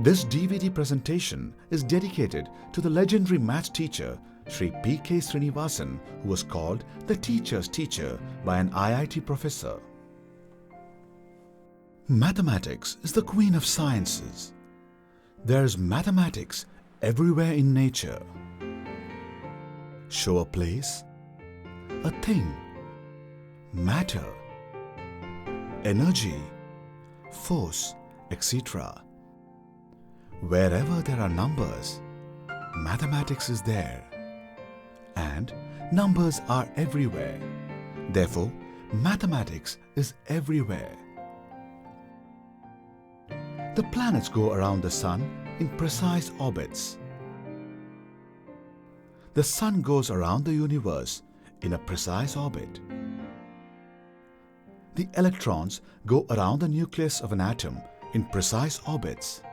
This DVD presentation is dedicated to the legendary math teacher Sri P.K. Srinivasan, who was called the teacher's teacher by an IIT professor. Mathematics is the queen of sciences. There is mathematics everywhere in nature. Show a place, a thing, matter, energy, force, etc. Wherever there are numbers, mathematics is there. And numbers are everywhere. Therefore, mathematics is everywhere. The planets go around the sun in precise orbits. The sun goes around the universe in a precise orbit. The electrons go around the nucleus of an atom in precise orbits.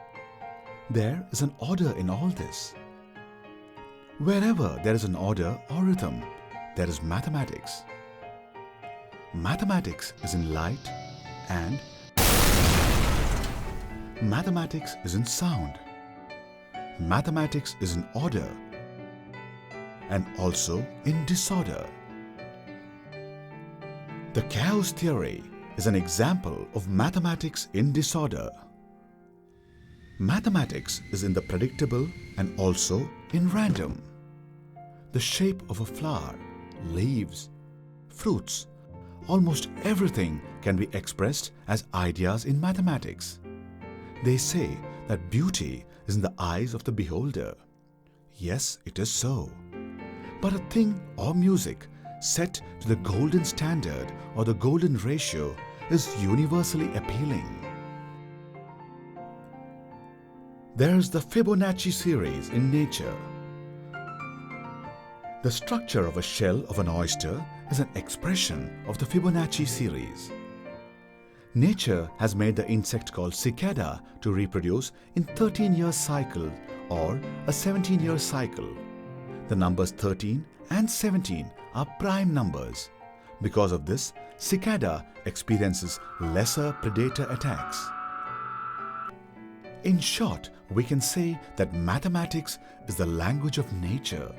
There is an order in all this. Wherever there is an order or rhythm, there is mathematics. Mathematics is in light, and mathematics is in sound. Mathematics is in order and also in disorder. The chaos theory is an example of mathematics in disorder. Mathematics is in the predictable and also in random. The shape of a flower, leaves, fruits, almost everything can be expressed as ideas in mathematics. They say that beauty is in the eyes of the beholder. Yes, it is so. But a thing or music set to the golden standard or the golden ratio is universally appealing. There is the Fibonacci series in nature. The structure of a shell of an oyster is an expression of the Fibonacci series. Nature has made the insect called cicada to reproduce in 13-year cycle or a 17-year cycle. The numbers 13 and 17 are prime numbers. Because of this, cicada experiences lesser predator attacks. In short, we can say that mathematics is the language of nature.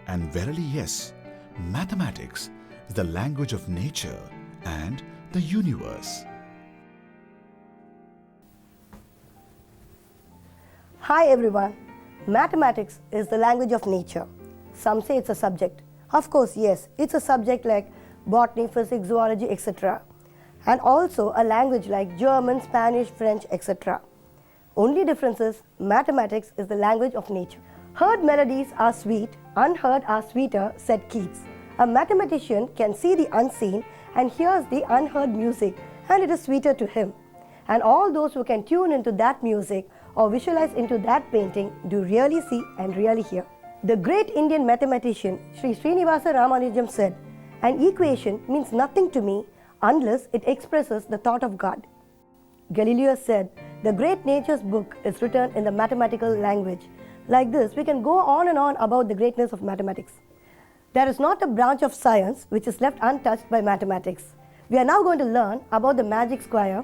And verily yes, mathematics is the language of nature and the universe. Hi everyone. Mathematics is the language of nature. Some say it's a subject. Of course, yes, it's a subject like botany, physics, zoology, etc. And also a language like German, Spanish, French, etc. Only difference is mathematics is the language of nature. Heard melodies are sweet, unheard are sweeter, said Keats. A mathematician can see the unseen and hears the unheard music, and it is sweeter to him. And all those who can tune into that music or visualize into that painting do really see and really hear. The great Indian mathematician Sri Srinivasa Ramanujam said, "An equation means nothing to me unless it expresses the thought of God." Galileo said, "The great nature's book is written in the mathematical language." Like this, we can go on and on about the greatness of mathematics. There is not a branch of science which is left untouched by mathematics. We are now going to learn about the magic square,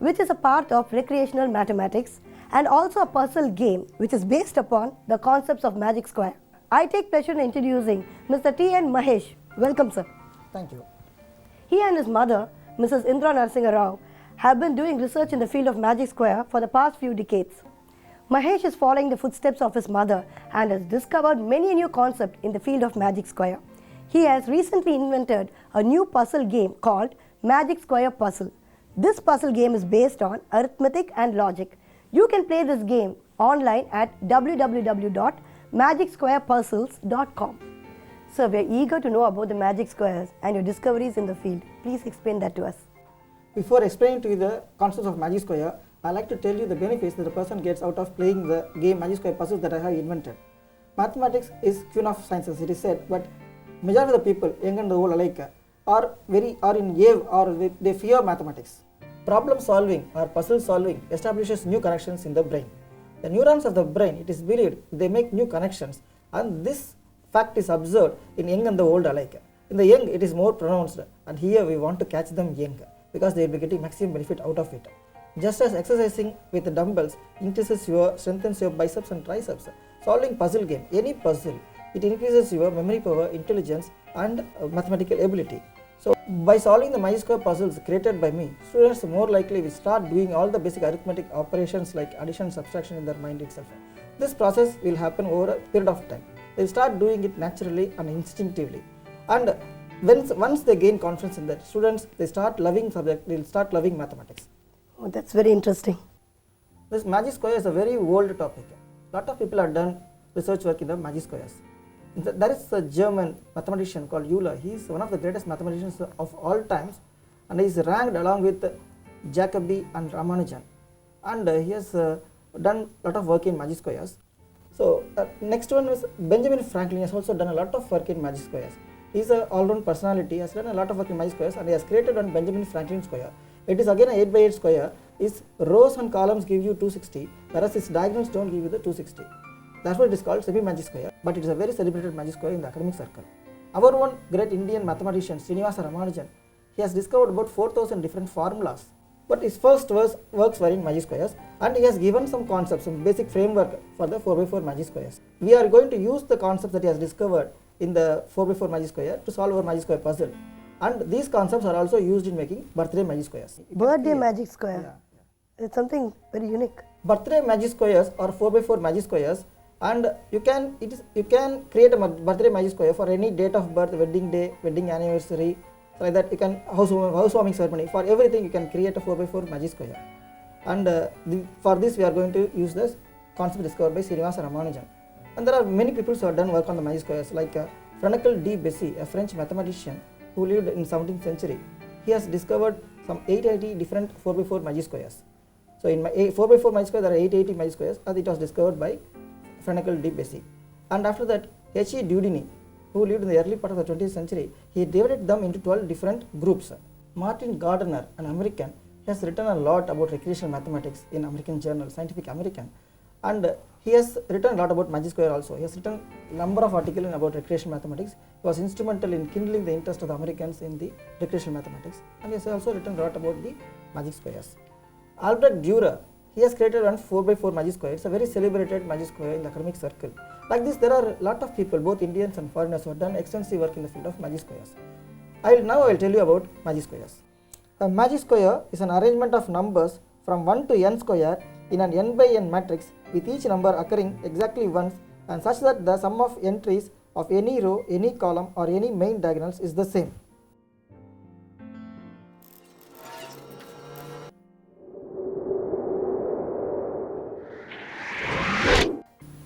which is a part of recreational mathematics, and also a puzzle game which is based upon the concepts of magic square. I take pleasure in introducing Mr. T.N. Mahesh. Welcome, sir. Thank you. He and his mother, Mrs. Indra Narasimha Rao, have been doing research in the field of magic square for the past few decades. Mahesh is following the footsteps of his mother and has discovered many new concepts in the field of magic square. He has recently invented a new puzzle game called Magic Square Puzzle. This puzzle game is based on arithmetic and logic. You can play this game online at www.magicsquarepuzzles.com. Sir, we are eager to know about the magic squares and your discoveries in the field. Please explain that to us. Before explaining to you the concepts of magic square, I like to tell you the benefits that a person gets out of playing the game Magic Square Puzzles that I have invented. Mathematics is queen of sciences, it is said, but majority of the people, young and old alike, are in awe or they fear mathematics. Problem solving or puzzle solving establishes new connections in the brain. The neurons of the brain, it is believed, they make new connections, and this fact is observed in young and the old alike. In the young, it is more pronounced, and here we want to catch them young because they will be getting maximum benefit out of it. Just as exercising with dumbbells strengthens your biceps and triceps, solving puzzle game, any puzzle, it increases your memory power, intelligence and mathematical ability. So by solving the magic square puzzles created by me, students more likely will start doing all the basic arithmetic operations like addition, subtraction in their mind itself. This process will happen over a period of time. They will start doing it naturally and instinctively. And once they gain confidence in that, students, they start loving subject, they will start loving mathematics. Oh, that's very interesting. This magic square is a very old topic. A lot of people have done research work in the magic squares. There is a German mathematician called Euler. He is one of the greatest mathematicians of all times, and he is ranked along with Jacobi and Ramanujan. And he has done a lot of work in magic squares. So next one is Benjamin Franklin. Has also done a lot of work in magic squares. He is an all-round personality. He has done a lot of work in magic squares, and he has created one Benjamin Franklin square. It is again an 8 by 8 square. Its rows and columns give you 260, whereas its diagonals don't give you the 260. Therefore, it is called semi-magic square, but it is a very celebrated magic square in the academic circle. Our one great Indian mathematician, Srinivasa Ramanujan, he has discovered about 4,000 different formulas. But his first works were in magic squares, and he has given some concepts, some basic framework for the 4x4 magic squares. We are going to use the concepts that he has discovered in the 4x4 magic square to solve our magic square puzzle. And these concepts are also used in making birthday magic squares. Birthday magic square. Yeah. It's something very unique. Birthday magic squares or 4x4 magic squares, and you can create a birthday magic square for any date of birth, wedding day, wedding anniversary, so like that. You can housewarming ceremony, for everything you can create a 4x4 magic square. And for this we are going to use this concept discovered by Srinivasa Ramanujan. And there are many people who have done work on the magic squares, like Franacle de Bessy, a French mathematician who lived in 17th century. He has discovered some 880 different 4x4 magic squares. So in 4x4 magic square there are 880 magic squares, and it was discovered by Franacle de Bessy. And after that, H.E. Dewdney, who lived in the early part of the 20th century, he divided them into 12 different groups. Martin Gardner, an American, has written a lot about recreational mathematics in American journal, Scientific American. And he has written a lot about magic square also. He has written a number of articles about recreational mathematics. He was instrumental in kindling the interest of the Americans in the recreational mathematics. And he has also written a lot about the magic squares. Albrecht Dürer, he has created one 4x4 magic square. It's a very celebrated magic square in the academic circle. Like this, there are a lot of people, both Indians and foreigners, who have done extensive work in the field of magic squares. Now I will tell you about magic squares. A magic square is an arrangement of numbers from 1 to n square in an n by n matrix, with each number occurring exactly once, and such that the sum of entries of any row, any column or any main diagonals is the same.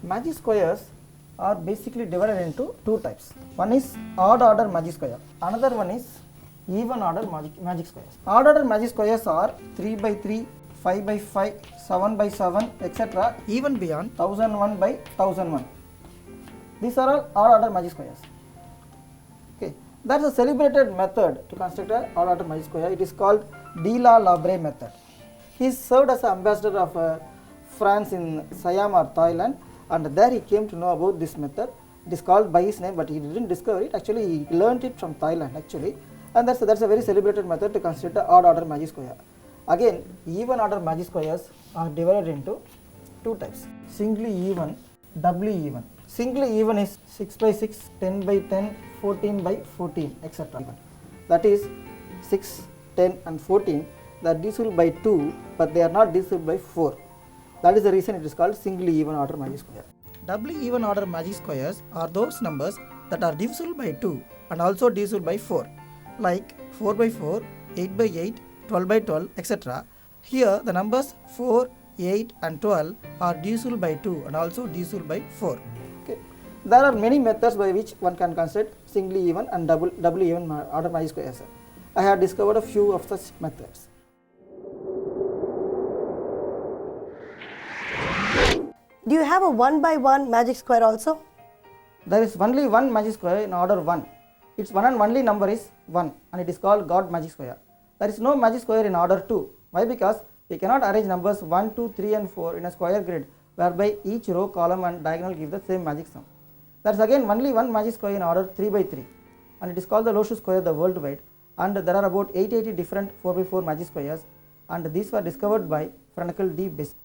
Magic squares are basically divided into two types. One is odd order magic square, another one is even order magic squares. Odd order magic squares are 3 by 3, 5 by 5, 7 by 7, etc. even beyond 1001 by 1001. These are all odd order magic squares. Okay, there is a celebrated method to construct an odd order magic square. It is called de la Labre method. He served as an ambassador of France in Siam or Thailand, and there he came to know about this method. It is called by his name, but he didn't discover it. Actually, he learnt it from Thailand actually, and that's a very celebrated method to construct an odd order magic square. Again, even order magic squares are divided into two types: singly even, doubly even. Singly even is 6 by 6, 10 by 10, 14 by 14, etc. That is 6, 10 and 14. They are divisible by 2, but they are not divisible by 4. That is the reason it is called singly even order magic square. Doubly even order magic squares are those numbers that are divisible by 2 and also divisible by 4, like 4 by 4, 8 by 8, 12 by 12, etc. Here the numbers 4, 8 and 12 are divisible by 2 and also divisible by 4. Okay. There are many methods by which one can construct singly even and doubly even order magic squares. I have discovered a few of such methods. Do you have a 1 by 1 magic square also? There is only one magic square in order 1. Its one and only number is 1, and it is called God magic square. There is no magic square in order 2. Why? Because we cannot arrange numbers 1, 2, 3 and 4 in a square grid, whereby each row, column and diagonal give the same magic sum. There is again only one magic square in order 3 by 3, and it is called the Loshu square the worldwide, and there are about 880 different 4 by 4 magic squares, and these were discovered by Frankel D. Bessel.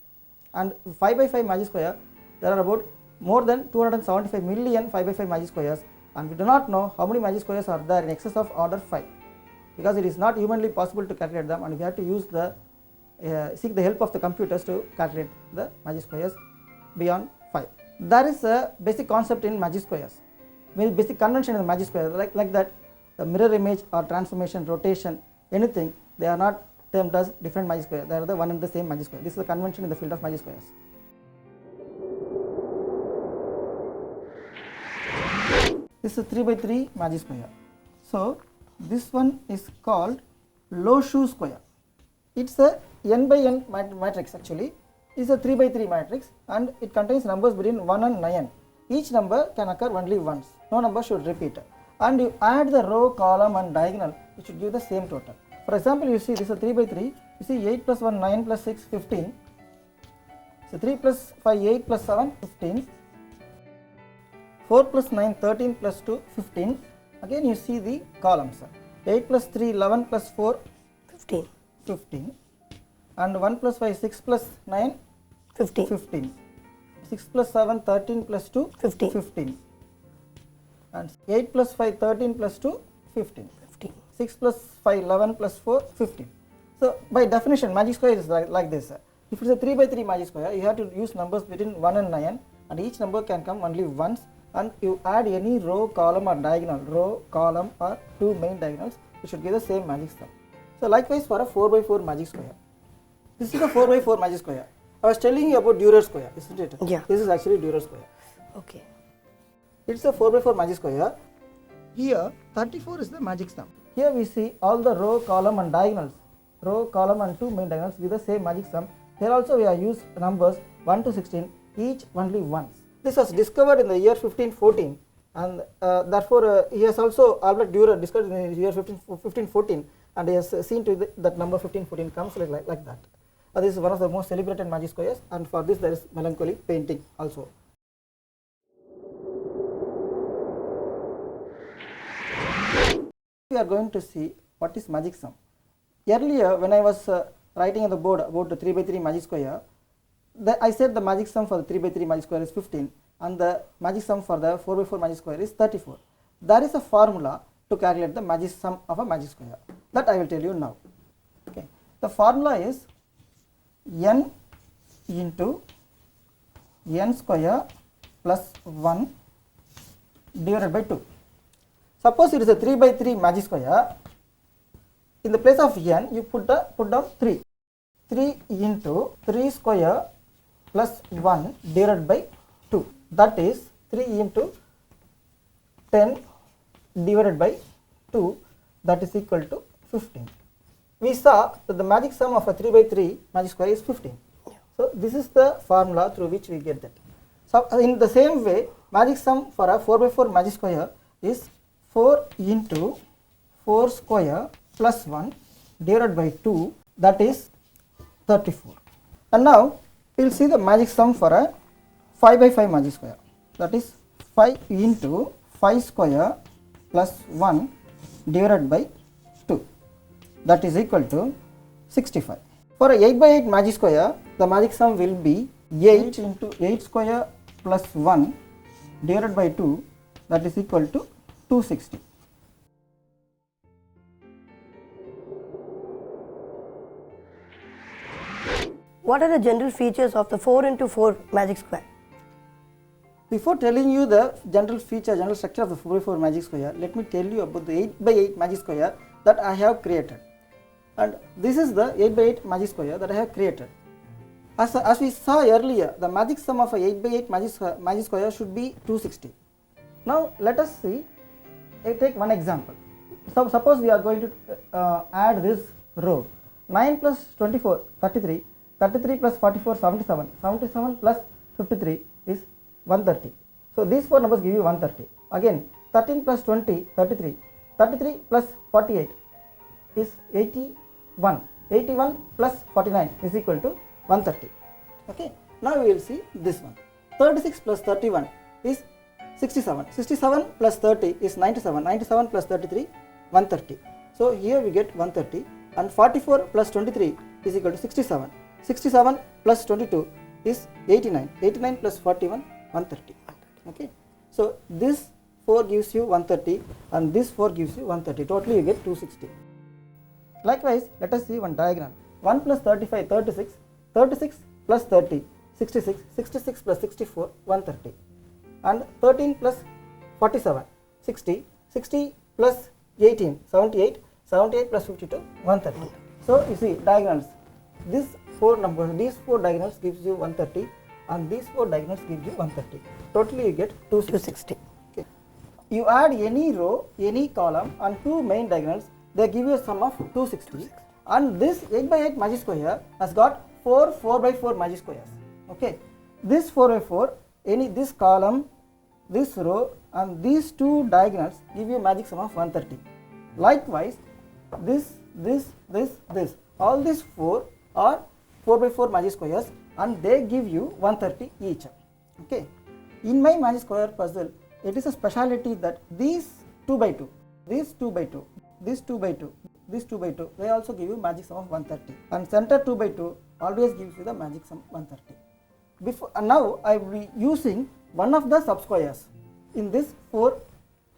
And 5 by 5 magic square, there are about more than 275 million 5 by 5 magic squares, and we do not know how many magic squares are there in excess of order 5, because it is not humanly possible to calculate them, and we have to use the seek the help of the computers to calculate the magic squares beyond 5. There is a basic concept in magic squares, very basic convention in the magic square, like that the mirror image or transformation, rotation, anything, they are not termed as different magic square, they are the one and the same magic square. This is the convention in the field of magic squares. This is a 3 by 3 magic square. So this one is called Lo-Shu square. It's a n by n matrix actually. It's a 3 by 3 matrix, and it contains numbers between 1 and 9. Each number can occur only once. No number should repeat. And you add the row, column and diagonal, it should give the same total. For example, you see this is a 3 by 3. You see 8 plus 1 9 plus 6 15. So 3 plus 5 8 plus 7 15. 4 plus 9 13 plus 2 15. Again you see the columns. 8 plus 3 11 plus 4 15. 15. And 1 plus 5 6 plus 9 15. 15. 6 plus 7 13 plus 2 15. 15. And 8 plus 5 13 plus 2 15. 15. 6 plus 5 11 plus 4 15. So by definition magic square is like this. If it is a 3 by 3 magic square, you have to use numbers between 1 and 9, and each number can come only once, and you add any row, column or diagonal, row, column or two main diagonals, you should give the same magic sum. So likewise for a 4 by 4 magic square. This is a 4 by 4 magic square. I was telling you about Dürer square, isn't it? Yeah. This is actually Dürer square. Okay. It's a 4 by 4 magic square. Here 34 is the magic sum. Here we see all the row, column and diagonals. Row, column and two main diagonals with the same magic sum. Here also we have used numbers 1 to 16, each only once. This was discovered in the year 1514, and therefore he has also, Albert Dürer discovered in the year 1514, and he has seen to that number 1514 comes like that. This is one of the most celebrated magic squares, and for this there is melancholy painting also. We are going to see what is magic sum. Earlier when I was writing on the board about the 3 by 3 magic square, I said the magic sum for the 3 by 3 magic square is 15, and the magic sum for the 4 by 4 magic square is 34. There is a formula to calculate the magic sum of a magic square that I will tell you now. Okay. The formula is n into n square plus 1 divided by 2. Suppose it is a 3 by 3 magic square. In the place of n, you put down 3. 3 into 3 square plus 1 divided by 2. That is 3 into 10 divided by 2, that is equal to 15. We saw that the magic sum of a 3 by 3 magic square is 15. So this is the formula through which we get that. So in the same way, magic sum for a 4 by 4 magic square is 4 into 4 square plus 1 divided by 2, that is 34. And now we will see the magic sum for a 5 by 5 magic square, that is 5 into 5 square plus 1 divided by 2, that is equal to 65. For a 8 by 8 magic square, the magic sum will be 8 into 8 square plus 1 divided by 2, that is equal to 260. What are the general features of the 4 into 4 magic square? Before telling you the general feature, general structure of the 4 by 4 magic square, let me tell you about the 8 by 8 magic square that I have created. And this is the 8 by 8 magic square that I have created. As we saw earlier, the magic sum of a 8 by 8 magic square should be 260. Now let us see, take one example. So suppose we are going to add this row. 9 plus 24, 33. 33 plus 44, 77. 77 plus 53 is 130. So these four numbers give you 130. Again 13 plus 20, 33. 33 plus 48 is 81. 81 plus 49 is equal to 130. Okay. Now we will see this one. 36 plus 31 is 67. 67 plus 30 is 97. 97 plus 33, 130. So here we get 130, and 44 plus 23 is equal to 67. 67 plus 22 is 89. 89 plus 41, 130. Okay. So this 4 gives you 130 and this 4 gives you 130. Totally you get 260. Likewise, let us see one diagram. 1 plus 35, 36. 36 plus 30, 66. 66 plus 64, 130. And 13 plus 47, 60. 60 plus 18, 78. 78 plus 52, 130. So you see diagonals. These four diagonals gives you 130 and these 4 diagonals gives you 130. Totally you get 260. Okay. You add any row, any column and 2 main diagonals, they give you a sum of 260. And this 8 by 8 magic square has got 4 4 by 4 magic squares. Okay. This 4 by 4, this column, this row and these 2 diagonals give you magic sum of 130. Likewise, this, all these 4 are 4 by 4 magic squares and they give you 130 each. Okay. In my magic square puzzle, it is a speciality that these 2 by 2, these 2 by 2, this 2 by 2, this 2 by 2, they also give you magic sum of 130. And center 2 by 2 always gives you the magic sum 130. Now I will be using one of the subsquares in this 4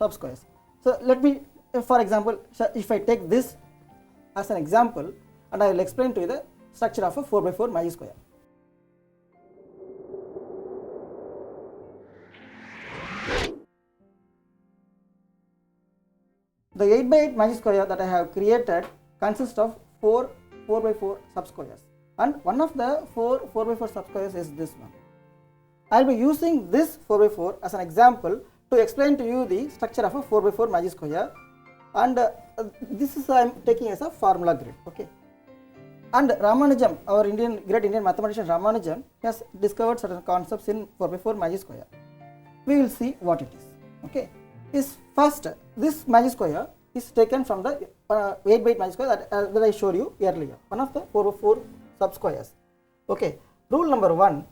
subsquares. So let me, for example, if I take this as an example and I will explain to you the structure of a 4 by 4 magic square. The 8 by 8 magic square that I have created consists of 4 4 by 4 subsquares, and one of the 4 4 by 4 subsquares is this one. I will be using this 4 by 4 as an example to explain to you the structure of a 4 by 4 magic square, and this is I am taking as a formula grid. Okay. And Ramanujan, our great Indian mathematician Ramanujan, has discovered certain concepts in 4 by 4 magic square. We will see what it is. Okay. First, this magic square is taken from the 8 by 8 magic square that I showed you earlier, one of the 4 by 4 subsquares. Okay. Rule number 1,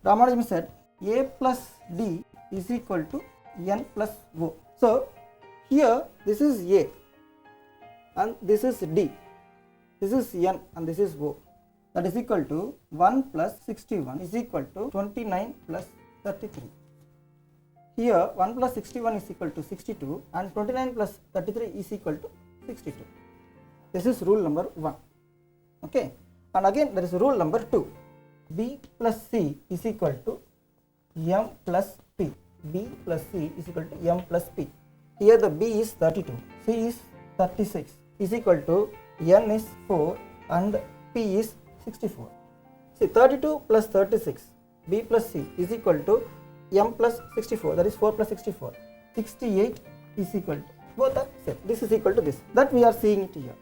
Ramanujan said A plus D is equal to N plus O. So here this is A and this is D, this is N and this is O. That is equal to 1 plus 61 is equal to 29 plus 33. Here 1 plus 61 is equal to 62 and 29 plus 33 is equal to 62. This is rule number 1. Okay. And again there is rule number 2. B plus C is equal to M plus P. B plus C is equal to M plus P. Here the B is 32, C is 36, is equal to N is 4 and P is 64. See, 32 plus 36, B plus C is equal to M plus 64, that is 4 plus 64. 68 is equal to, both are same. This is equal to this. That we are seeing it here.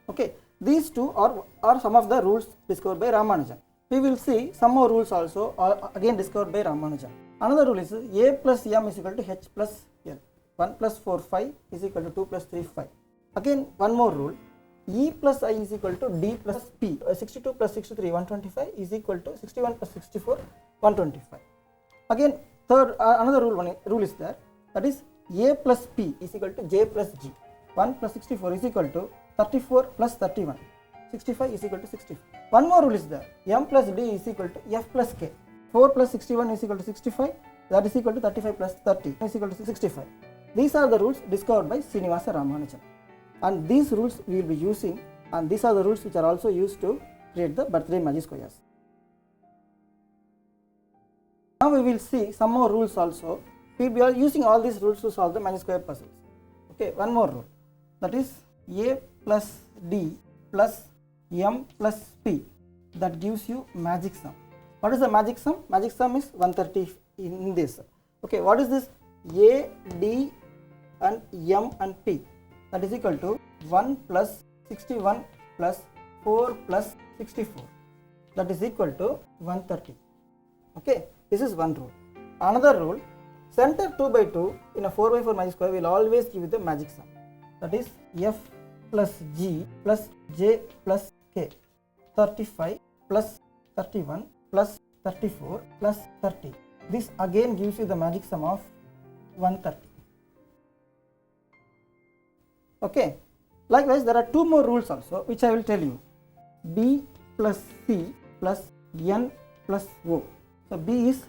Okay. These two are some of the rules discovered by Ramanujan. We will see some more rules also are again discovered by Ramanujan. Another rule is A plus M is equal to H plus L. 1 plus 4, 5 is equal to 2 plus 3, 5. Again one more rule. E plus I is equal to D plus P. 62 plus 63, 125 is equal to 61 plus 64, 125. Again another rule is there, that is A plus P is equal to J plus G. 1 plus 64 is equal to 34 plus 31. 65 is equal to 65. One more rule is there. M plus D is equal to F plus K. 4 plus 61 is equal to 65. That is equal to 35 plus 30 is equal to 65. These are the rules discovered by Srinivasa Ramanujan. And these rules we will be using, and these are the rules which are also used to create the birthday magic squares. Now we will see some more rules also. We will be using all these rules to solve the magic square puzzles. Okay, one more rule. That is A plus D plus M plus P. That gives you magic sum. What is the magic sum? Magic sum is 130 in this. Okay, what is this? A, D and M and P. That is equal to 1 plus 61 plus 4 plus 64. That is equal to 130. Okay, this is one rule. Another rule, center 2 by 2 in a 4 by 4 magic square will always give you the magic sum. That is F plus G plus J plus K. 35 plus 31 plus 34 plus 30. This again gives you the magic sum of 130. Okay. Likewise, there are two more rules also which I will tell you. B plus C plus N plus O. So B is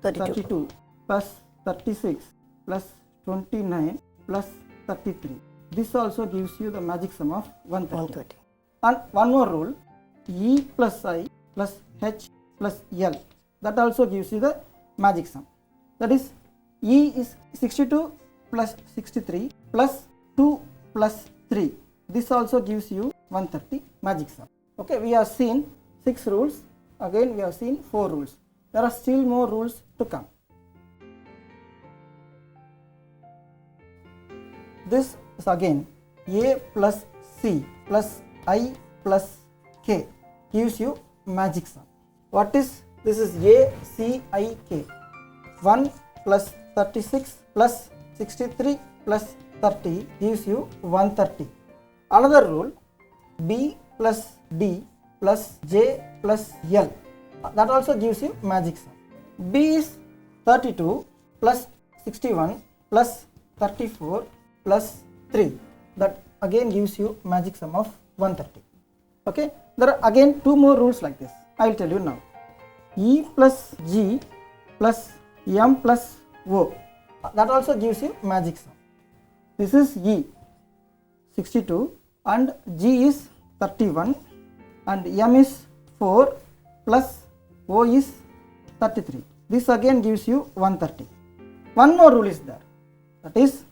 32 plus 36 plus 29 plus 33. This also gives you the magic sum of 130. And one more rule, E plus I plus H plus L, that also gives you the magic sum. That is, E is 62 plus 63 plus 2 plus 3. This also gives you 130 magic sum. Okay, we have seen 6 rules. Again we have seen 4 rules. There are still more rules to come. This is again A plus C plus I plus K gives you magic sum. What is this? Is A, C, I, K. 1 plus 36 plus 63 plus 30 gives you 130. Another rule, B plus D plus J plus L, that also gives you magic sum. B is 32 plus 61 plus 34 plus 3, that again gives you magic sum of 130. Okay, there are again 2 more rules like this. I will tell you now. E plus G plus M plus O, that also gives you magic sum. This is E 62 and G is 31 and M is 4 plus O is 33. This again gives you 130. One more rule is there, that is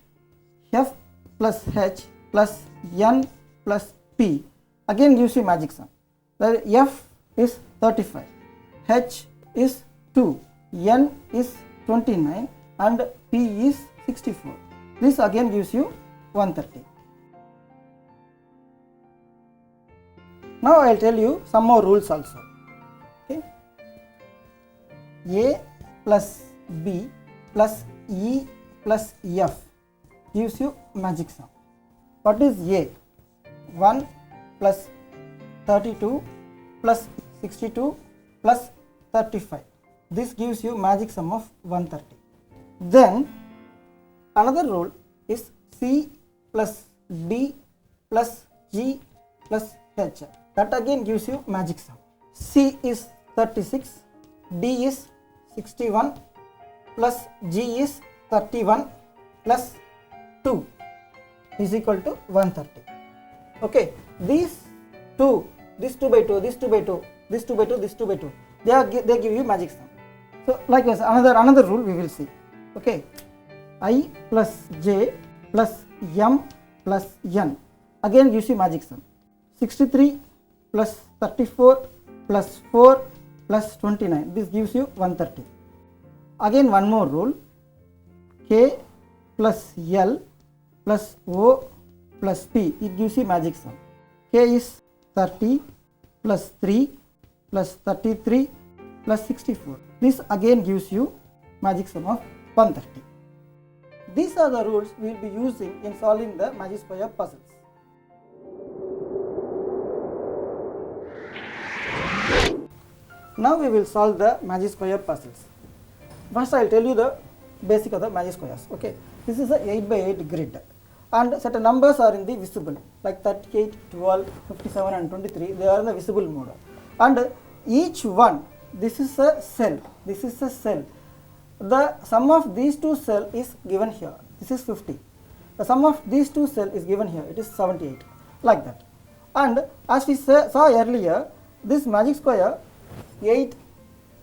F plus H plus N plus P again gives you magic sum. The F is 35, H is 2, N is 29 and P is 64. This again gives you 130. Now I will tell you some more rules also. Okay. A plus B plus E plus F gives you magic sum. What is A? 1 plus 32 plus 62 plus 35. This gives you magic sum of 130. Then another rule is C plus D plus G plus H. That again gives you magic sum. C is 36, D is 61 plus G is 31 plus 2 is equal to 130. Okay, these two, this 2 by 2, this 2 by 2, this 2 by 2, this 2 by 2, they give you magic sum. So likewise another rule we will see. Okay, I plus J plus M plus N again gives you magic sum. 63 plus 34 plus 4 plus 29, this gives you 130. Again one more rule, K plus L plus O plus P, it gives you magic sum. K is 30 plus 3 plus 33 plus 64. This again gives you magic sum of 130. These are the rules we will be using in solving the magic square puzzles. Now we will solve the magic square puzzles. First I will tell you the basic of the magic squares. Okay, this is a 8 by 8 grid and certain numbers are in the visible like 38, 12, 57 and 23, they are in the visible mode. And each one, this is a cell, this is a cell. The sum of these two cells is given here, this is 50. The sum of these two cells is given here, it is 78, like that. And as we saw earlier, this magic square, 8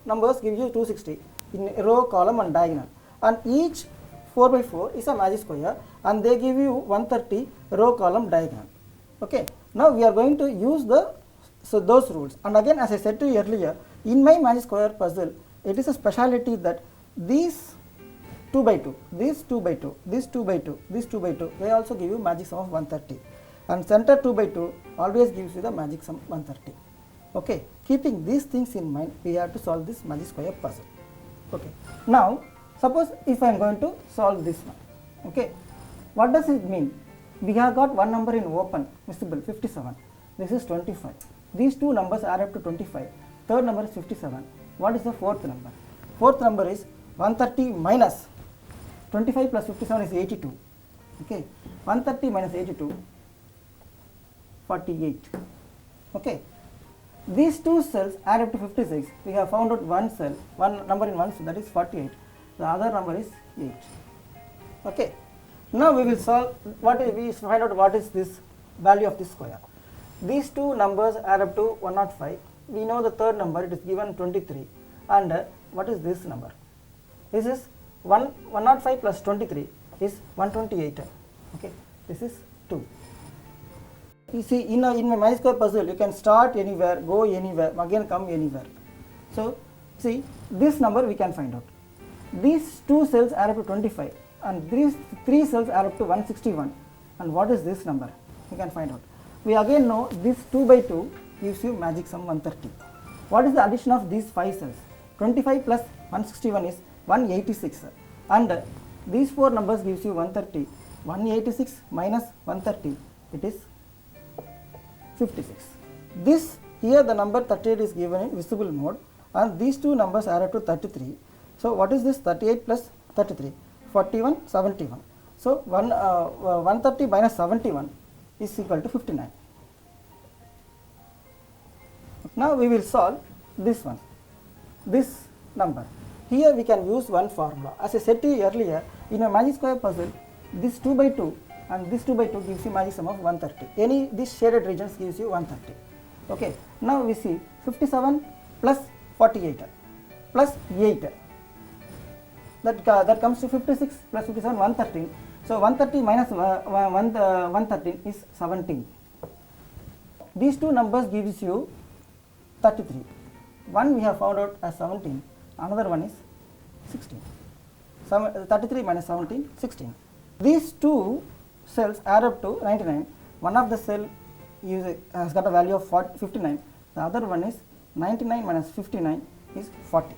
numbers give you 260 in row, column and diagonal, and each 4 by 4 is a magic square and they give you 130 row, column, diagonal. Okay, now we are going to use those rules. And again, as I said to you earlier, in my magic square puzzle, it is a speciality that these 2 by 2, this 2 by 2, this 2 by 2, this 2 by 2, they also give you magic sum of 130, and center 2 by 2 always gives you the magic sum 130. Okay, keeping these things in mind, we have to solve this magic square puzzle. Okay, now suppose if I am going to solve this one. Okay, what does it mean? We have got one number in open, visible, 57. This is 25. These two numbers add up to 25. Third number is 57. What is the fourth number? Fourth number is 130 minus 25 plus 57 is 82. Okay, 130 minus 82, 48. Okay, These two cells add up to 56. We have found out one cell, one number in one cell, that is 48. The other number is 8. Okay. Now we will solve we find out what is this value of this square. These two numbers add up to 105. We know the third number, it is given 23. And what is this number? This is 105 plus 23 is 128. Okay. This is 2. You see, in my magic square puzzle, you can start anywhere, go anywhere, again come anywhere. So, see, this number we can find out. These two cells add up to 25 and these three cells add up to 161. And what is this number? We can find out. We again know this 2 by 2 gives you magic sum 130. What is the addition of these 5 cells? 25 plus 161 is 186. And these 4 numbers gives you 130. 186 minus 130, it is 56. This here the number 38 is given in visible mode and these two numbers are up to 33. So what is this 38 plus 33? 41, 71. So 130 minus 71 is equal to 59. Now we will solve this one, this number. Here we can use one formula. As I said to you earlier, in a magic square puzzle, this 2 by 2 and this 2 by 2 gives you magic sum of 130. These shaded regions gives you 130. Okay. Now we see 57 plus 48 plus 8. That comes to 56 plus 57, 113. So 130 minus 113 is 17. These two numbers gives you 33. One we have found out as 17, another one is 16. 33 minus 17, 16. These two cells add up to 99. One of the cell has got a value of 59. The other one is 99 minus 59 is 40.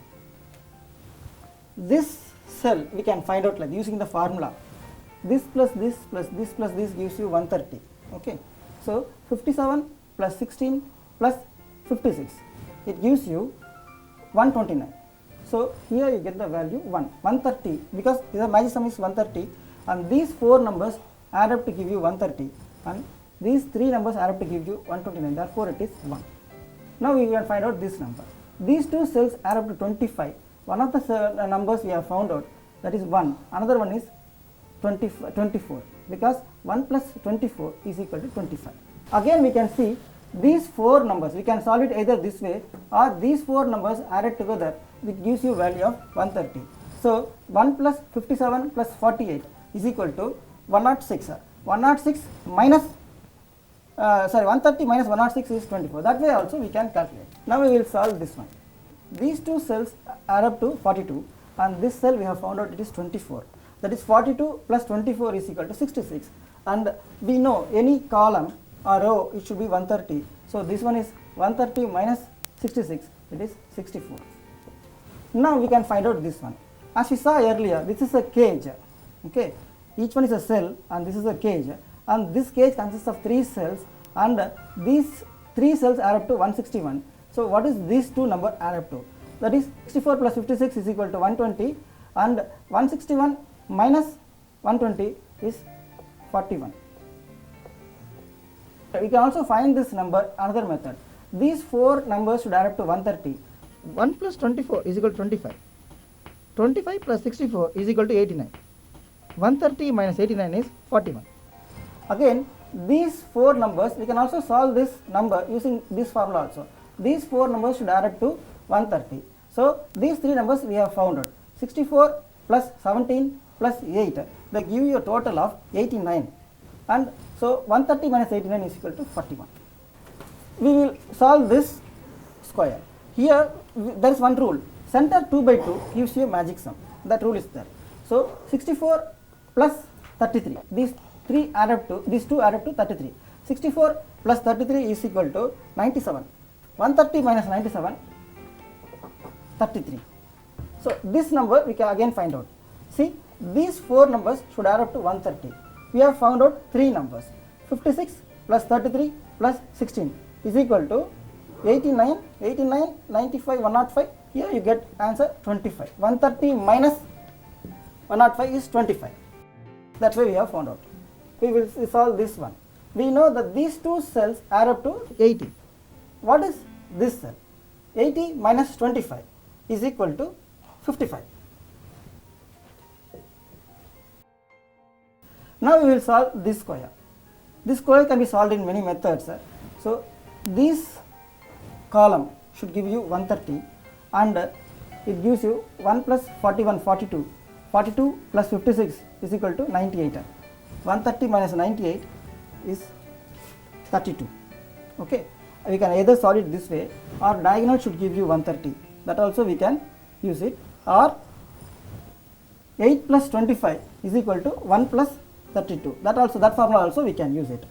This cell we can find out like using the formula. This plus this plus this plus this gives you 130. Okay. So 57 plus 16 plus 56. It gives you 129. So here you get the value 130 because the magic sum is 130 and these 4 numbers add up to give you 130 and these 3 numbers add up to give you 129, therefore it is 1. Now we can find out this number. These two cells add up to 25. One of the numbers we have found out, that is 1, another one is 24 because 1 plus 24 is equal to 25. Again we can see these 4 numbers, we can solve it either this way or these 4 numbers added together which gives you value of 130. So 1 plus 57 plus 48 is equal to 106. 106 minus 130 minus 106 is 24. That way also we can calculate. Now we will solve this one. These two cells add up to 42 and this cell we have found out it is 24. That is 42 plus 24 is equal to 66 and we know any column or row it should be 130. So this one is 130 minus 66, it is 64. Now we can find out this one. As we saw earlier, this is a cage. Okay, each one is a cell and this is a cage and this cage consists of 3 cells and these 3 cells add up to 161. So what is these two number add up to? That is 64 plus 56 is equal to 120 and 161 minus 120 is 41. We can also find this number another method. These 4 numbers should add up to 130. 1 plus 24 is equal to 25. 25 plus 64 is equal to 89. 130 minus 89 is 41. Again, these 4 numbers, we can also solve this number using this formula also. These 4 numbers should add up to 130. So these 3 numbers we have found out. 64 plus 17 plus 8, they give you a total of 89. And so 130 minus 89 is equal to 41. We will solve this square. Here there is one rule. Center 2 by 2 gives you a magic sum. That rule is there. So 64 plus 33. These 2 add up to 33. 64 plus 33 is equal to 97. 130 minus 97, 33. So this number we can again find out. See, these 4 numbers should add up to 130. We have found out 3 numbers. 56 plus 33 plus 16 is equal to 89, 95, 105. Here you get answer 25. 130 minus 105 is 25. That's why we have found out. We will solve this one. We know that these two cells add up to 80. What is this cell. 80 minus 25 is equal to 55. Now we will solve this square. This square can be solved in many methods. So this column should give you 130 and it gives you 1 plus 41 42. 42 plus 56 is equal to 98. 130 minus 98 is 32. Okay, we can either solve it this way or diagonal should give you 130. That also we can use it, or 8 plus 25 is equal to 1 plus 32. That formula also we can use it.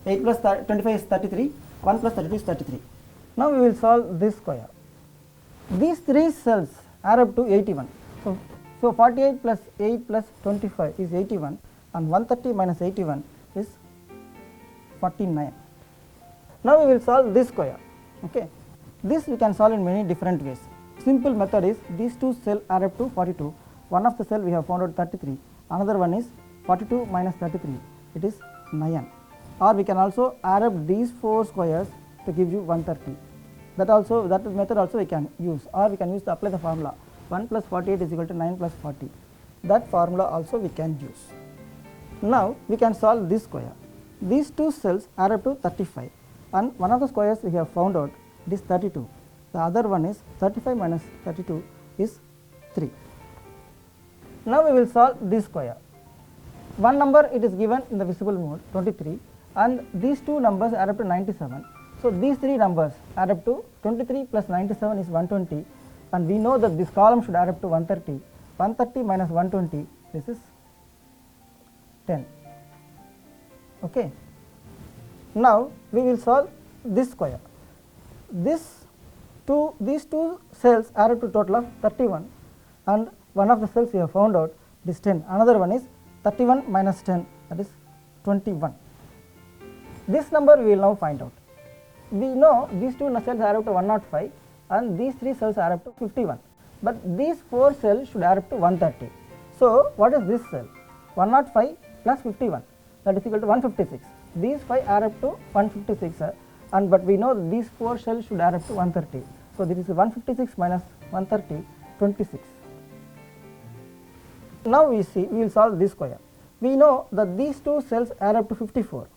8 plus 25 is 33. 1 plus 32 is 33. Now we will solve this square. These three cells add up to 81. So 48 plus 8 plus 25 is 81 and 130 minus 81 is 49. Now we will solve this square. Okay, this we can solve in many different ways. Simple method is these two cells add up to 42. One of the cell we have found out 33. Another one is 42 minus 33. It is 9. Or we can also add up these four squares to give you 130. That method also we can use, or we can apply the formula 1 plus 48 is equal to 9 plus 40. That formula also we can use. Now we can solve this square. These two cells add up to 35 and one of the squares we have found out, it is 32. The other one is 35 minus 32 is 3. Now we will solve this square. One number it is given in the visible mode 23 and these two numbers add up to 97. So these three numbers add up to 23 plus 97 is 120 and we know that this column should add up to 130. 130 minus 120, this is 10. Okay. Now we will solve this square. These two cells add up to total of 31 and one of the cells we have found out is 10. Another one is 31 minus 10, that is 21. This number we will now find out. We know these two cells add up to 105 and these three cells add up to 51, but these four cells should add up to 130. So what is this cell? 105 plus 51, that is equal to 156. These 5 add up to 156 but we know these four cells should add up to 130. So this is 156 minus 130, 26. Now we will solve this square. We know that these two cells add up to 54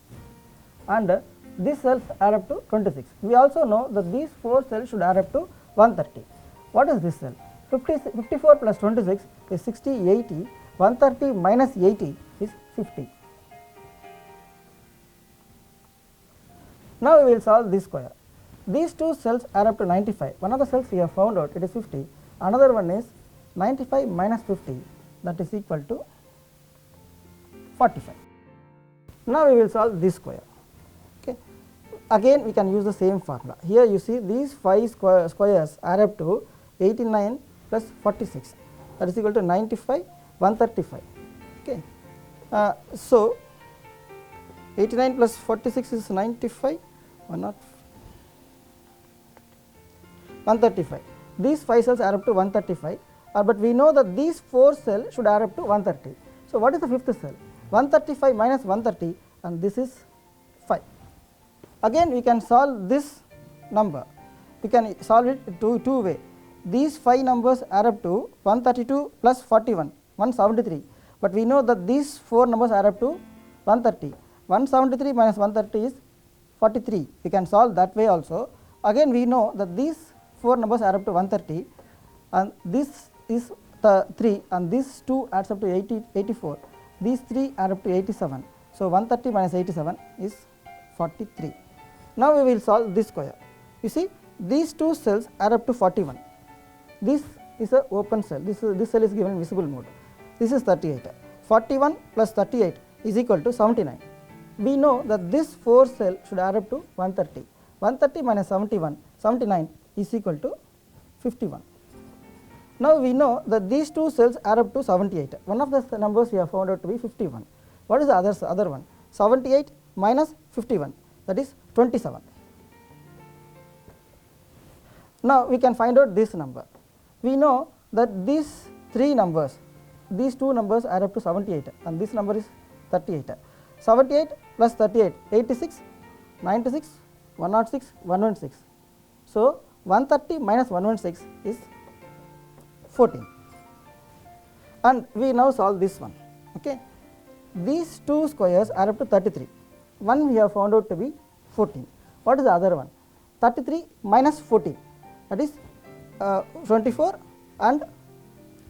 and these cells add up to 26. We also know that these four cells should add up to 130. What is this cell? 54 plus 26 is 60, 80. 130 minus 80 is 50. Now we will solve this square. These two cells add up to 95. One of the cells we have found out, it is 50. Another one is 95 minus 50, that is equal to 45. Now we will solve this square. Okay. Again we can use the same formula. Here you see these 5 squares add up to 89 plus 46, that is equal to 95, 135. Okay. So 89 plus 46 is 95, 135. These 5 cells add up to 135, but we know that these 4 cells should add up to 130. So what is the fifth cell? 135 minus 130 and this is 5. Again we can solve this number. We can solve it two ways. These 5 numbers add up to 132 plus 41, 173, but we know that these 4 numbers add up to 130. 173 minus 130 is 43. We can solve that way also. Again we know that these 4 numbers add up to 130 and this is the 3 and these 2 adds up to 84. These 3 add up to 87. So 130 minus 87 is 43. Now we will solve this square. You see these two cells add up to 41. This is a open cell. This cell is given in visible mode. This is 38. 41 plus 38 is equal to 79. We know that this 4 cell should add up to 130. 130 minus 79 is equal to 51. Now we know that these two cells add up to 78. One of the numbers we have found out to be 51. What is the other one? 78 minus 51, that is 27. Now we can find out this number. We know that these 3 numbers, these 2 numbers add up to 78 and this number is 38. 78 plus 38, 86, 96, 106, 116. So 130 minus 116 is 14. And we now solve this one. Okay. These two squares are up to 33. One we have found out to be 14. What is the other one? 33 minus 14, that is 24, and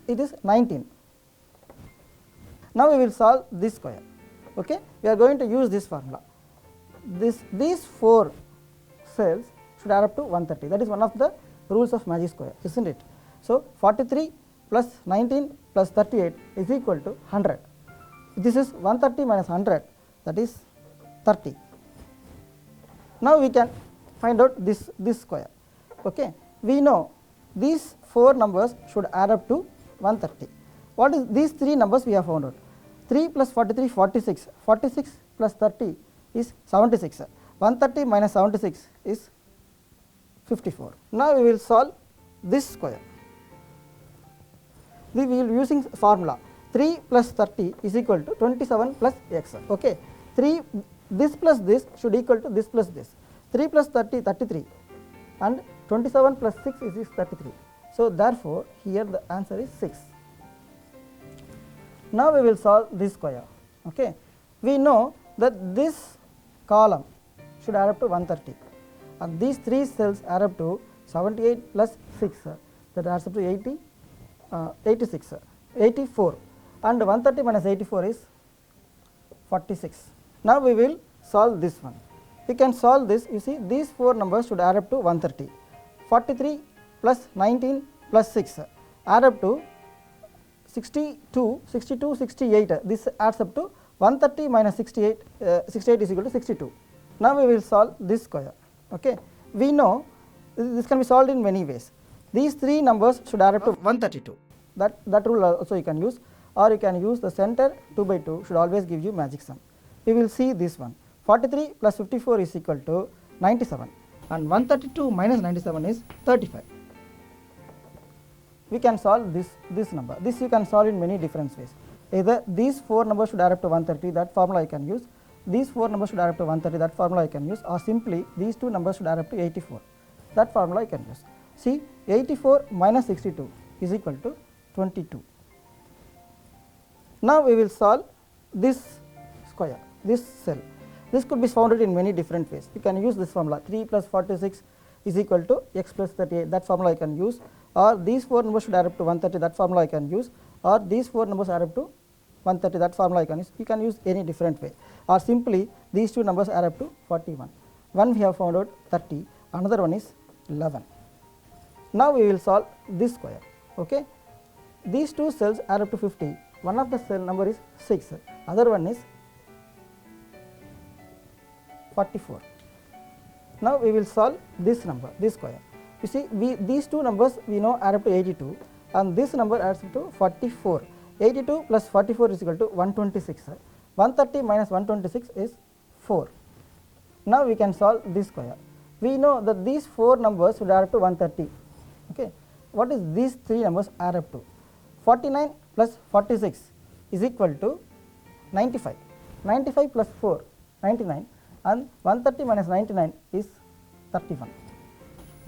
it is 19. Now we will solve this square. Okay. We are going to use this formula. These 4 cells should add up to 130. That is one of the rules of magic square, isn't it? So 43 plus 19 plus 38 is equal to 100. This is 130 minus 100, that is 30. Now we can find out this square. Okay. We know these 4 numbers should add up to 130. What is these 3 numbers we have found out? 3 plus 43, 46. 46 plus 30 is 76. 130 minus 76 is 54. Now we will solve this square. We will be using formula 3 plus 30 is equal to 27 plus x. Okay. 3, this plus this should equal to this plus this. 3 plus 30, 33, and 27 plus 6 is 33. So therefore here the answer is 6. Now we will solve this square. Okay. We know that this column should add up to 130, and these 3 cells add up to 78 plus 6, that adds up to 86, 84, and 130 minus 84 is 46. Now we will solve this one. We can solve this. You see, these 4 numbers should add up to 130. 43 plus 19 plus 6 add up to 62, 68. This adds up to 130 minus 68, 68 is equal to 62. Now we will solve this square. Okay. We know this can be solved in many ways. These 3 numbers should add up to 132. That rule also you can use, or you can use the center 2 by 2 should always give you magic sum. We will see this one. 43 plus 54 is equal to 97, and 132 minus 97 is 35. We can solve this number. This you can solve in many different ways. Either these 4 numbers should add up to 130, that formula I can use. These 4 numbers should add up to 130, that formula I can use, or simply these 2 numbers should add up to 84. That formula I can use. See, 84 minus 62 is equal to 22. Now we will solve this square, this cell. This could be found in many different ways. You can use this formula, 3 plus 46 is equal to x plus 38, that formula I can use, or these 4 numbers should add up to 130, that formula I can use, or these 4 numbers add up to 130, that formula I can use. You can use any different way, or simply these 2 numbers add up to 41. One we have found out 30, another one is 11. Now we will solve this square. Okay. These 2 cells add up to 50. One of the cell number is 6, other one is 44. Now we will solve this number, this square. You see, these 2 numbers we know add up to 82, and this number adds up to 44. 82 plus 44 is equal to 126. 130 minus 126 is 4. Now we can solve this square. We know that these 4 numbers should add up to 130. Okay. What is these 3 numbers add up to? 49 plus 46 is equal to 95. 95 plus 4, 99, and 130 minus 99 is 31.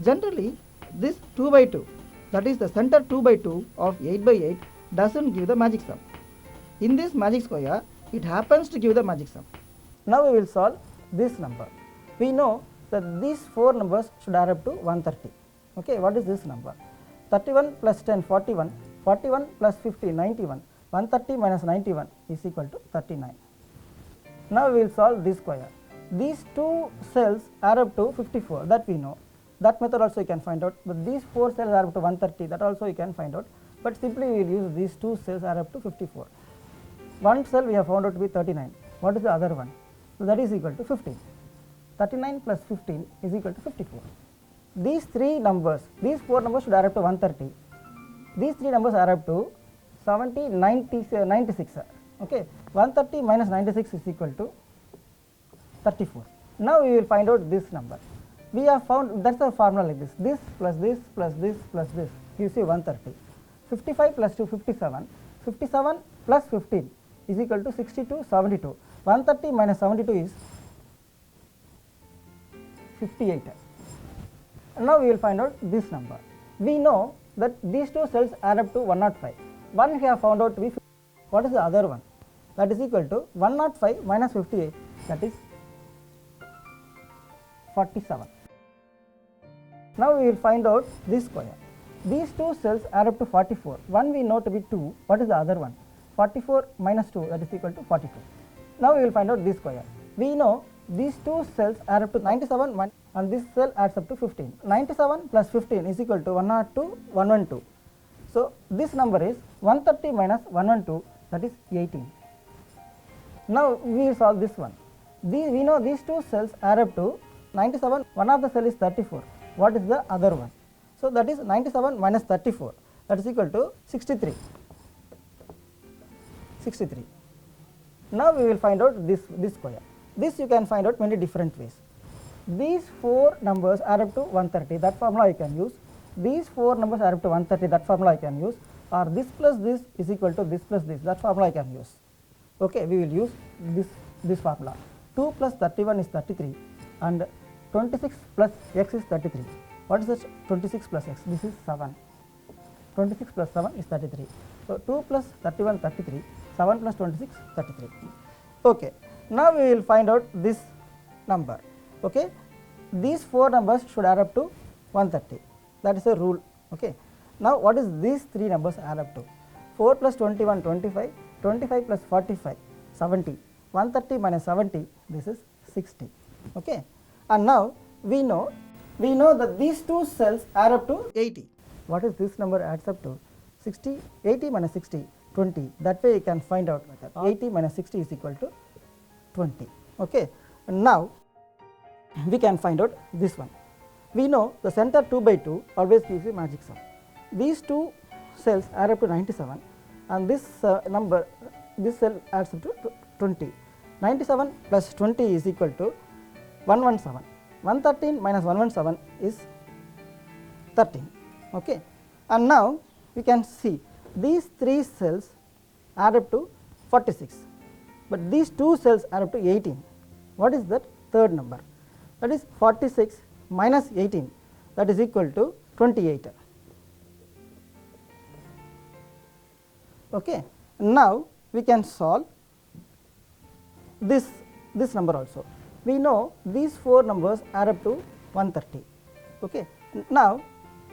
Generally, this 2 by 2, that is the center 2 by 2 of 8 by 8 doesn't give the magic sum. In this magic square, it happens to give the magic sum. Now we will solve this number. We know that these 4 numbers should add up to 130. Okay, what is this number? 31 plus 10, 41, 41 plus 50, 91, 130 minus 91 is equal to 39. Now we will solve this square. These 2 cells add up to 54, that we know. That method also you can find out, but these 4 cells add up to 130, that also you can find out, but simply we will use these 2 cells add up to 54. One cell we have found out to be 39. What is the other one? So that is equal to 15. 39 plus 15 is equal to 54. These 3 numbers, these 4 numbers should add up to 130. These 3 numbers add up to 70, 90, 96. Okay. 130 minus 96 is equal to 34. Now we will find out this number. We have found, that's the formula like this. This plus this plus this plus this gives you 130. 55 plus 2, 57. 57 plus 15 is equal to 62, 72. 130 minus 72 is 58. Now we will find out this number. We know that these two cells add up to 105. One we have found out to be 50. What is the other one? That is equal to 105 minus 58, that is 47. Now we will find out this square. These two cells add up to 44. One we know to be 2. What is the other one? 44 minus 2, that is equal to 42. Now we will find out this square. We know these two cells add up to 97 and this cell adds up to 15. 97 plus 15 is equal to 102, 112. So this number is 130 minus 112, that is 18. Now we will solve this one. We know these two cells add up to 97. One of the cell is 34. What is the other one? So that is 97 minus 34, that is equal to 63. 63. Now we will find out this square. This you can find out many different ways. These four numbers add up to 130, that formula you can use. These four numbers add up to 130, that formula I can use. Or this plus this is equal to this plus this, that formula I can use. Okay, we will use this formula. 2 plus 31 is 33 and 26 plus x is 33. What is that 26 plus x? This is 7. 26 plus 7 is 33. So 2 plus 31, 33. 7 plus 26, 33. Okay. Now we will find out this number. Okay. These four numbers should add up to 130. That is a rule. Okay. Now what is these three numbers add up to? 4 plus 21, 25. 25 plus 45, 70. 130 minus 70, this is 60. Okay. And now we know that these two cells add up to 80. What is this number adds up to? 60, 80 minus 60, 20. That way you can find out method. 80 minus 60 is equal to 20. Okay. And now we can find out this one. We know the center 2 by 2 always gives a magic sum. These two cells add up to 97 and this this cell adds up to 20. 97 plus 20 is equal to 117. 113 minus 117 is 13. Okay. And now we can see these three cells add up to 46, but these two cells add up to 18. What is that third number? That is 46 minus 18, that is equal to 28. Okay. Now we can solve this number also. We know these four numbers add up to 130. Okay. Now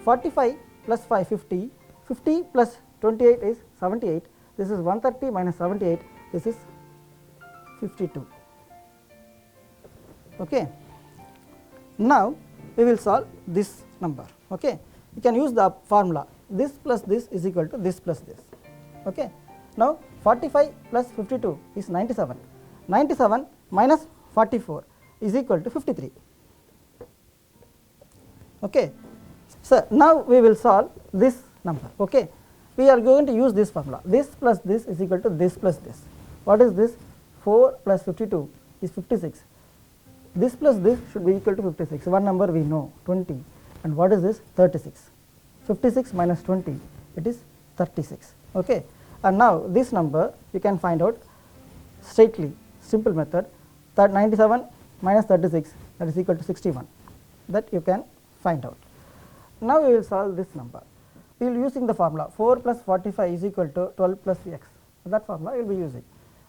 45 plus 5, 50. 50 plus 28 is 78. This is 130 minus 78. This is 52. Okay. Now we will solve this number. Okay. You can use the formula. This plus this is equal to this plus this. Okay. Now 45 plus 52 is 97. 97 minus 44 is equal to 53. Okay. So now we will solve this number. Okay. We are going to use this formula. This plus this is equal to this plus this. What is this? 4 plus 52 is 56. This plus this should be equal to 56. One number we know, 20. And what is this? 36. 56 minus 20, it is 36. Okay. And now this number you can find out straightly, simple method, that 97 minus 36, that is equal to 61. That you can find out. Now we will solve this number. We will using the formula 4 plus 45 is equal to 12 plus x. That formula we will be using.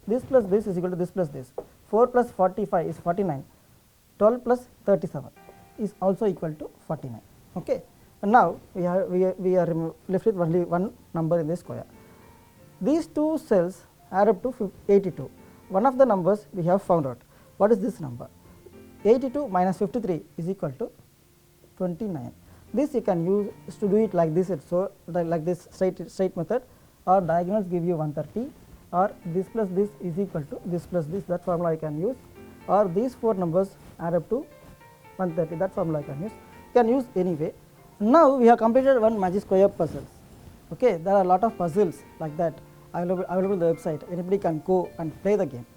This plus this is equal to this plus this. 4 plus 45 is 49. 12 plus 37 is also equal to 49. Okay. And now we are left with only one number in this square. These two cells add up to 82. One of the numbers we have found out. What is this number? 82 minus 53 is equal to 29. This you can use to do it like this, so like this straight method, or diagonals give you 130, or this plus this is equal to this plus this, that formula I can use, or these four numbers add up to 130, that formula I can use. You can use any way. Now we have completed one magic square puzzles. Okay, there are a lot of puzzles like that available on the website. Anybody can go and play the game.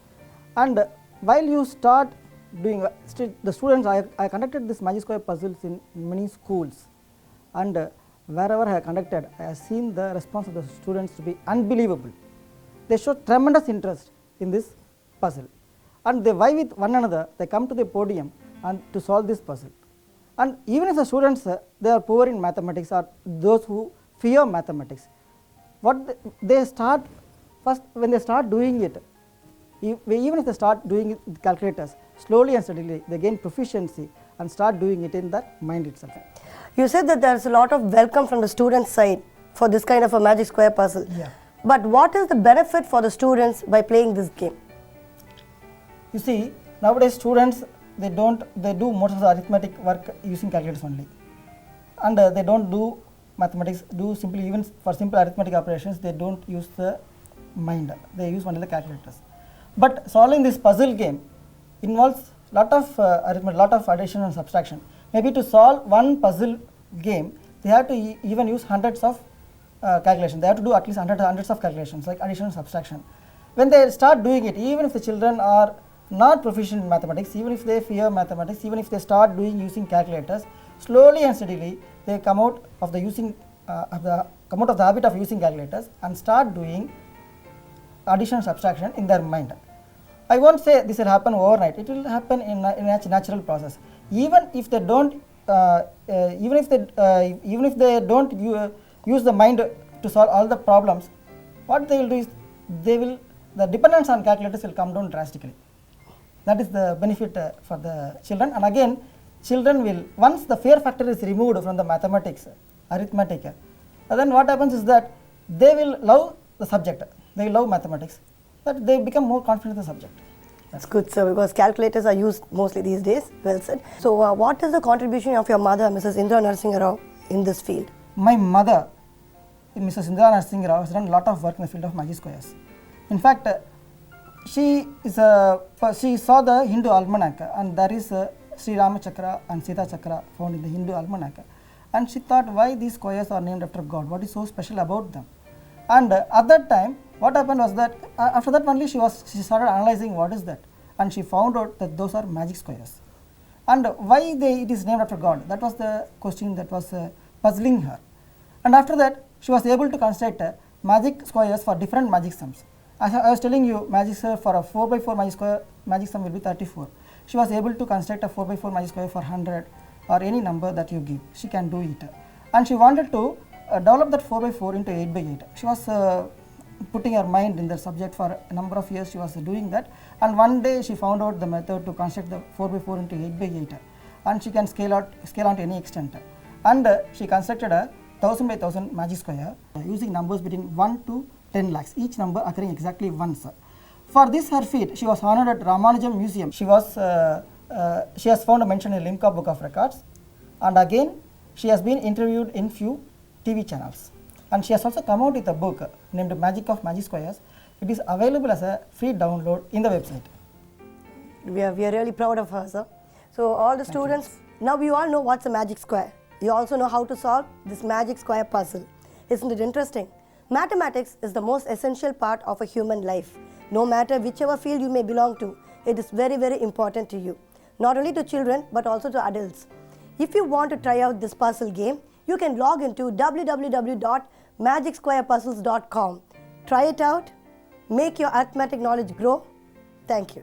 And while you start doing the students, I conducted this magic square puzzles in many schools, and wherever I have conducted, I have seen the response of the students to be unbelievable. They show tremendous interest in this puzzle, and they vie with one another. They come to the podium and to solve this puzzle. And even if the students they are poor in mathematics or those who fear mathematics, what they start first when they start doing it, even if they start doing it with calculators, slowly and steadily they gain proficiency and start doing it in their mind itself. You said that there's a lot of welcome from the student side for this kind of a magic square puzzle. Yeah. But what is the benefit for the students by playing this game? You see, nowadays students they do most of the arithmetic work using calculators only, and they don't do mathematics. Even for simple arithmetic operations they don't use the mind. They use only the calculators. But solving this puzzle game involves lot of arithmetic, lot of addition and subtraction. Maybe to solve one puzzle game, they have to even use hundreds of calculations. They have to do at least hundreds of calculations like addition and subtraction. When they start doing it, even if the children are not proficient in mathematics, even if they fear mathematics, even if they start using calculators, slowly and steadily they come out of the habit of using calculators and start doing addition and subtraction in their mind. I won't say this will happen overnight. It will happen in a natural process. Even if they don't use the mind to solve all the problems, what they will do is the dependence on calculators will come down drastically. That is the benefit for the children. And again, children will, once the fear factor is removed from the mathematics, arithmetic, then what happens is that they will love the subject. They love mathematics. That they become more confident in the subject. That's good, sir, because calculators are used mostly these days. Well said. So, what is the contribution of your mother, Mrs. Indra Narasimha Rao, in this field? My mother, Mrs. Indra Narasimha Rao, has done a lot of work in the field of magic squares. In fact, she saw the Hindu almanac, and there is Sri Rama Chakra and Sita Chakra found in the Hindu almanac, and she thought, why these squares are named after God? What is so special about them? And at that time, what happened was that after that only she started analyzing what is that, and she found out that those are magic squares. And why it is named after God? That was the question that was puzzling her. And after that, she was able to construct magic squares for different magic sums. As I was telling you, magic square for a 4x4 magic sum will be 34. She was able to construct a 4x4 magic square for 100 or any number that you give. She can do it. And she wanted to develop that 4x4 into 8x8. She was putting her mind in the subject for a number of years. She was doing that, and one day she found out the method to construct the 4x4 into 8x8, and she can scale on to any extent. And she constructed a 1000 by 1000 magic square using numbers between 1 to 10 lakhs, each number occurring exactly once. For this her feat, she was honored at Ramanujam Museum. She has found a mention in Limca Book of Records, and again she has been interviewed in few TV channels. And she has also come out with a book named Magic of Magic Squares. It is available as a free download in the website. We are really proud of her, sir. So all the students, now you all know what's a magic square. You also know how to solve this magic square puzzle. Isn't it interesting? Mathematics is the most essential part of a human life. No matter whichever field you may belong to, it is very, very important to you. Not only to children, but also to adults. If you want to try out this puzzle game, you can log into www.magicsquarepuzzles.com. Try it out, make your arithmetic knowledge grow. Thank you.